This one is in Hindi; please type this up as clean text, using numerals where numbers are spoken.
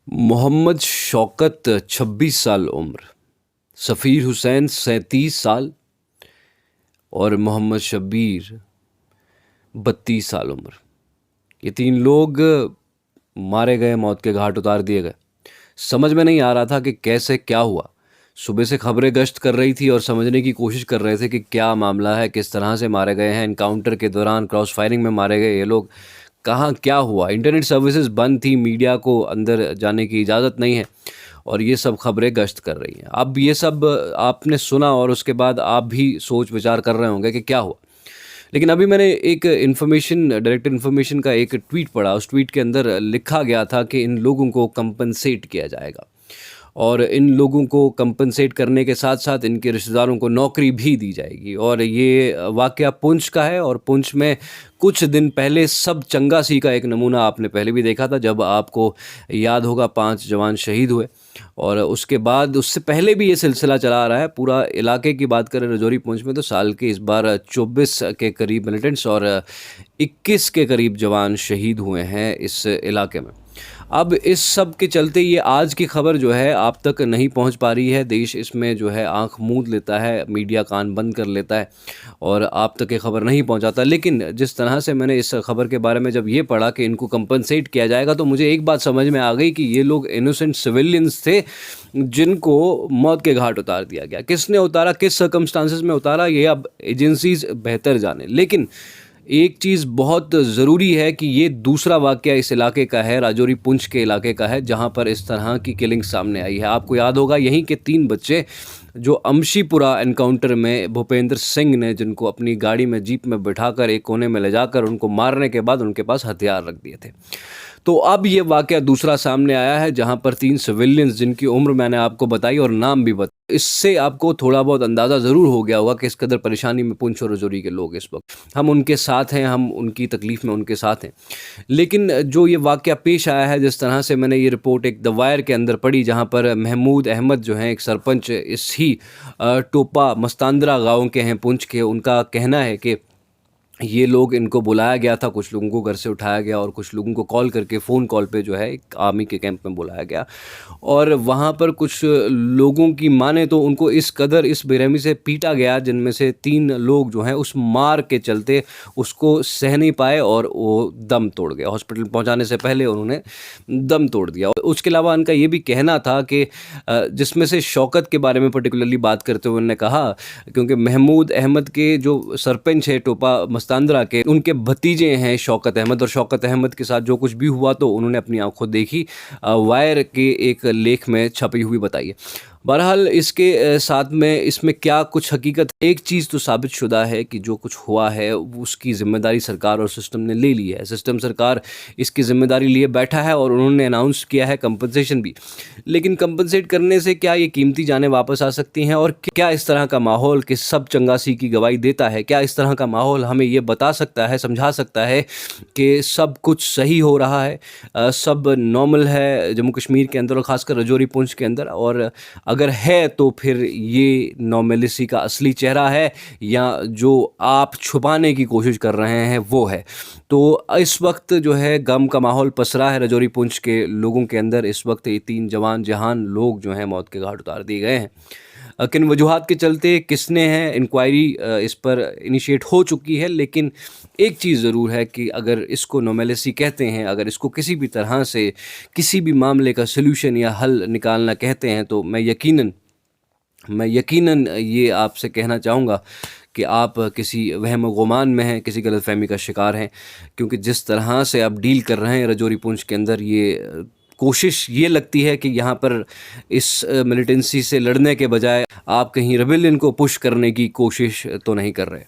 मोहम्मद शौकत 26 साल उम्र, सफ़ीर हुसैन 37 साल और मोहम्मद शब्बीर 32 साल उम्र। ये तीन लोग मारे गए, मौत के घाट उतार दिए गए। समझ में नहीं आ रहा था कि कैसे क्या हुआ। सुबह से खबरें गश्त कर रही थी और समझने की कोशिश कर रहे थे कि क्या मामला है, किस तरह से मारे गए हैं। इनकाउंटर के दौरान क्रॉस फायरिंग में मारे गए ये लोग, कहाँ क्या हुआ। इंटरनेट सर्विसेज बंद थी, मीडिया को अंदर जाने की इजाज़त नहीं है और ये सब खबरें गश्त कर रही हैं। अब ये सब आपने सुना और उसके बाद आप भी सोच विचार कर रहे होंगे कि क्या हुआ। लेकिन अभी मैंने एक इन्फॉर्मेशन, डायरेक्ट इन्फॉर्मेशन का एक ट्वीट पढ़ा। उस ट्वीट के अंदर लिखा गया था कि इन लोगों को कंपनसेट किया जाएगा और इन लोगों को कंपनसेट करने के साथ साथ इनके रिश्तेदारों को नौकरी भी दी जाएगी। और ये वाक़या पुंछ का है और पुंछ में कुछ दिन पहले सब चंगा सी का एक नमूना आपने पहले भी देखा था, जब आपको याद होगा 5 जवान शहीद हुए। और उसके बाद उससे पहले भी ये सिलसिला चला आ रहा है। पूरा इलाके की बात करें रजौरी पुंछ में, तो साल के इस बार 24 के करीब मिलिटेंट्स और 21 के करीब जवान शहीद हुए हैं इस इलाके में। अब इस सब के चलते ये आज की खबर जो है आप तक नहीं पहुंच पा रही है। देश इसमें जो है आंख मूंद लेता है, मीडिया कान बंद कर लेता है और आप तक ये खबर नहीं पहुंचाता। लेकिन जिस तरह से मैंने इस खबर के बारे में जब ये पढ़ा कि इनको कंपनसेट किया जाएगा, तो मुझे एक बात समझ में आ गई कि ये लोग इनोसेंट सिविलियंस थे जिनको मौत के घाट उतार दिया गया। किसने उतारा, किस सर्कमस्टांसेस में उतारा, ये अब एजेंसीज बेहतर जाने। लेकिन एक चीज़ बहुत ज़रूरी है कि ये दूसरा वाक़या इस इलाके का है, राजौरी पुंछ के इलाके का है, जहाँ पर इस तरह की किलिंग सामने आई है। आपको याद होगा यहीं के 3 बच्चे जो अमशीपुरा एनकाउंटर में भूपेंद्र सिंह ने, जिनको अपनी गाड़ी में, जीप में बिठाकर एक कोने में ले जाकर उनको मारने के बाद उनके पास हथियार रख दिए थे। तो अब ये वाक़या दूसरा सामने आया है जहाँ पर 3 सिविलियंस, जिनकी उम्र मैंने आपको बताई और नाम भी बताया। इससे आपको थोड़ा बहुत अंदाज़ा ज़रूर हो गया होगा कि इस कदर परेशानी में पुंछ और रजौरी के लोग इस वक्त। हम उनके साथ हैं, हम उनकी तकलीफ़ में उनके साथ हैं। लेकिन जो ये वाक़या पेश आया है, जिस तरह से मैंने ये रिपोर्ट एक द वायर के अंदर पढ़ी, जहाँ पर महमूद अहमद जो हैं एक सरपंच इस ही टोपा मस्तांद्रा गाँव के हैं पुंछ के, उनका कहना है कि ये लोग, इनको बुलाया गया था, कुछ लोगों को घर से उठाया गया और कुछ लोगों को कॉल करके, फ़ोन कॉल पे जो है एक आर्मी के कैंप में बुलाया गया और वहाँ पर कुछ लोगों की माने तो उनको इस कदर, इस बेरहमी से पीटा गया, जिनमें से 3 लोग जो हैं उस मार के चलते उसको सह नहीं पाए और वो दम तोड़ गए। हॉस्पिटल पहुँचाने से पहले उन्होंने दम तोड़ दिया। उसके अलावा उनका ये भी कहना था कि जिसमें से शौकत के बारे में पर्टिकुलरली बात करते हुए उन्होंने कहा, क्योंकि महमूद अहमद के जो सरपंच है टोपा मस्तांद्रा के, उनके भतीजे हैं शौकत अहमद, और शौकत अहमद के साथ जो कुछ भी हुआ तो उन्होंने अपनी आंखों देखी, वायर के एक लेख में छपी हुई बताई है। बहरहाल इसके साथ में इसमें क्या कुछ हकीकत, एक चीज़ तो साबित शुदा है कि जो कुछ हुआ है उसकी ज़िम्मेदारी सरकार और सिस्टम ने ले ली है। सिस्टम, सरकार इसकी ज़िम्मेदारी लिए बैठा है और उन्होंने अनाउंस किया है कंपनसेशन भी। लेकिन कंपनसेट करने से क्या ये कीमती जानें वापस आ सकती हैं? और क्या इस तरह का माहौल कि सब चंगासी की गवाही देता है, क्या इस तरह का माहौल हमें ये बता सकता है, समझा सकता है कि सब कुछ सही हो रहा है, सब नॉर्मल है जम्मू कश्मीर के अंदर और ख़ासकर रजौरी पुंछ के अंदर? और अगर है तो फिर ये नॉर्मलिसी का असली चेहरा है या जो आप छुपाने की कोशिश कर रहे हैं वो है? तो इस वक्त जो है गम का माहौल पसरा है रजौरी पुंछ के लोगों के अंदर। इस वक्त ये 3 जवान जहान लोग जो हैं मौत के घाट उतार दिए गए हैं। किन वजूहात के चलते, किसने हैं, इंक्वायरी इस पर इनिशिएट हो चुकी है। लेकिन एक चीज़ ज़रूर है कि अगर इसको नॉर्मलिसी कहते हैं, अगर इसको किसी भी तरह से किसी भी मामले का सल्यूशन या हल निकालना कहते हैं, तो मैं यकीनन ये आपसे कहना चाहूँगा कि आप किसी वहम गुमान में हैं, किसी गलतफ़हमी का शिकार हैं। क्योंकि जिस तरह से आप डील कर रहे हैं रजौरी पुंछ के अंदर, ये कोशिश ये लगती है कि यहाँ पर इस मिलिटेंसी से लड़ने के बजाय आप कहीं रेबेलियन को पुश करने की कोशिश तो नहीं कर रहे।